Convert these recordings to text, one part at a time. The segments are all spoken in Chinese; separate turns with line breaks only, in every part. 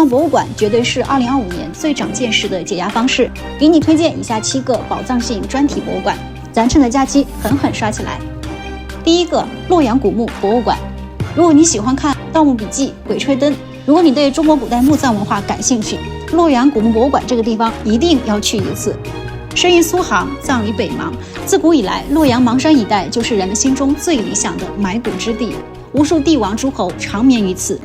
逛博物馆绝对是2025年最长见识的解压方式。给你推荐以下7个宝藏性专题博物馆，咱趁着假期狠狠刷起来。第一个，洛阳古墓博物馆。如果你喜欢看《盗墓笔记》《鬼吹灯》，如果你对中国古代墓葬文化感兴趣，洛阳古墓博物馆这个地方一定要去一次。生于苏杭，葬于北邙。自古以来，洛阳邙山一带就是人们心中最理想的埋骨之地，无数帝王诸侯长眠于此。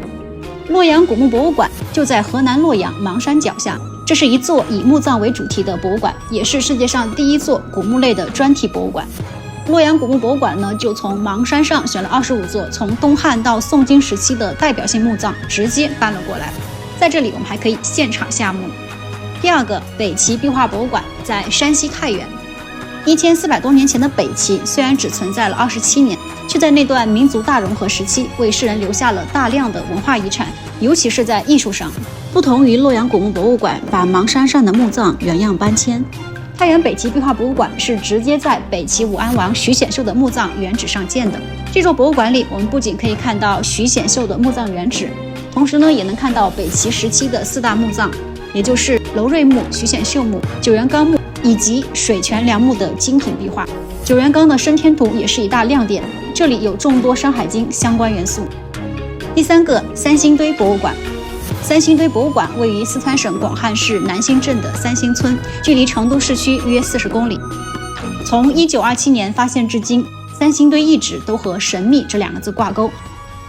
洛阳古墓博物馆就在河南洛阳邙山脚下，这是一座以墓葬为主题的博物馆，也是世界上第一座古墓类的专题博物馆。洛阳古墓博物馆呢，就从邙山上选了25座从东汉到宋金时期的代表性墓葬，直接搬了过来。在这里我们还可以现场下墓。第二个，北齐壁画博物馆在山西太原。1400多年前的北齐虽然只存在了27年，却在那段民族大融合时期为世人留下了大量的文化遗产，尤其是在艺术上。不同于洛阳古墓博物馆把邙山上的墓葬原样搬迁，太原北齐壁画博物馆是直接在北齐武安王徐显秀的墓葬原址上建的。这座博物馆里，我们不仅可以看到徐显秀的墓葬原址，同时呢，也能看到北齐时期的4大墓葬，也就是楼瑞墓、徐显秀墓、九元岗墓以及水泉梁墓的精品壁画。九元岗的升天图也是一大亮点，这里有众多《山海经》相关元素。第三个，三星堆博物馆。三星堆博物馆位于四川省广汉市南星镇的三星村，距离成都市区约40公里。从1927年发现至今，三星堆遗址都和神秘这2个字挂钩。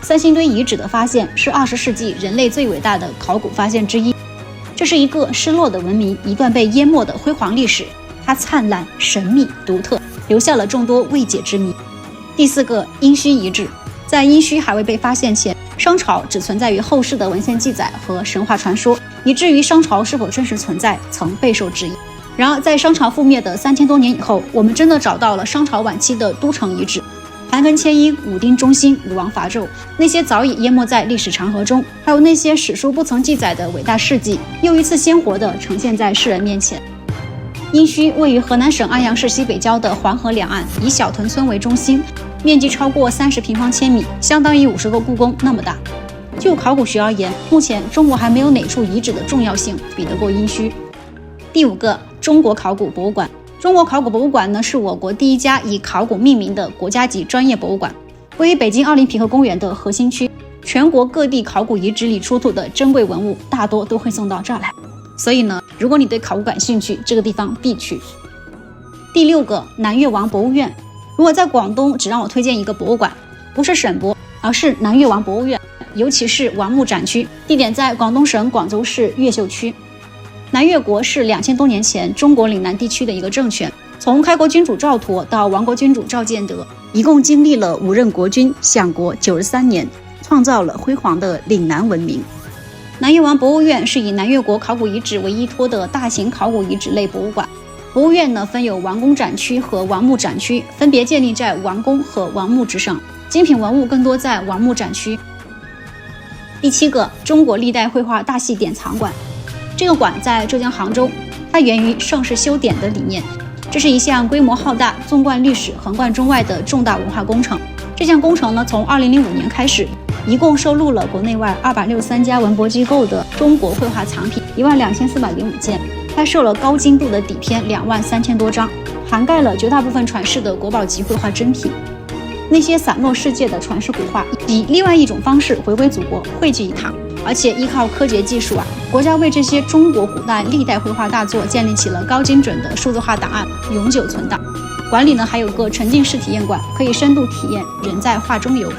三星堆遗址的发现是20世纪人类最伟大的考古发现之一，这是一个失落的文明，一段被淹没的辉煌历史，它灿烂、神秘、独特，留下了众多未解之谜。第四个，殷墟遗址。在殷墟还未被发现前，商朝只存在于后世的文献记载和神话传说，以至于商朝是否真实存在曾备受质疑。然而在商朝覆灭的3000多年以后，我们真的找到了商朝晚期的都城遗址，盘庚迁殷、武丁中兴、武王伐纣，那些早已淹没在历史长河中，还有那些史书不曾记载的伟大事迹，又一次鲜活地呈现在世人面前。殷墟位于河南省安阳市西北郊的黄河两岸，以小屯村为中心，面积超过30平方千米，相当于50个故宫那么大。就考古学而言，目前中国还没有哪处遗址的重要性比得过殷墟。第五个，中国考古博物馆。中国考古博物馆呢，是我国第一家以考古命名的国家级专业博物馆，位于北京奥林匹克公园的核心区。全国各地考古遗址里出土的珍贵文物，大多都会送到这儿来。所以呢，如果你对考古感兴趣，这个地方必去。第六个，南越王博物院。如果在广东只让我推荐一个博物馆，不是省博，而是南越王博物院，尤其是王墓展区，地点在广东省广州市越秀区。南越国是2000多年前中国岭南地区的一个政权，从开国君主赵佗到亡国君主赵建德，一共经历了5任国君，享国93年，创造了辉煌的岭南文明。南越王博物院是以南越国考古遗址为依托的大型考古遗址类博物馆。博物院呢，分有王宫展区和王墓展区，分别建立在王宫和王墓之上，精品文物更多在王墓展区。第7个，中国历代绘画大系典藏馆。这个馆在浙江杭州，它源于盛世修典的理念，这是一项规模浩大、纵贯历史、横贯中外的重大文化工程。这项工程呢，从2005年开始，一共收录了国内外263家文博机构的中国绘画藏品12405件，拍摄了高精度的底片23000多张，涵盖了绝大部分传世的国宝级绘画珍品。那些散落世界的传世古画，以另外一种方式回归祖国，汇聚一堂，而且依靠科学技术国家为这些中国古代历代绘画大作建立起了高精准的数字化档案，永久存档。馆里呢还有个沉浸式体验馆，可以深度体验人在画中游。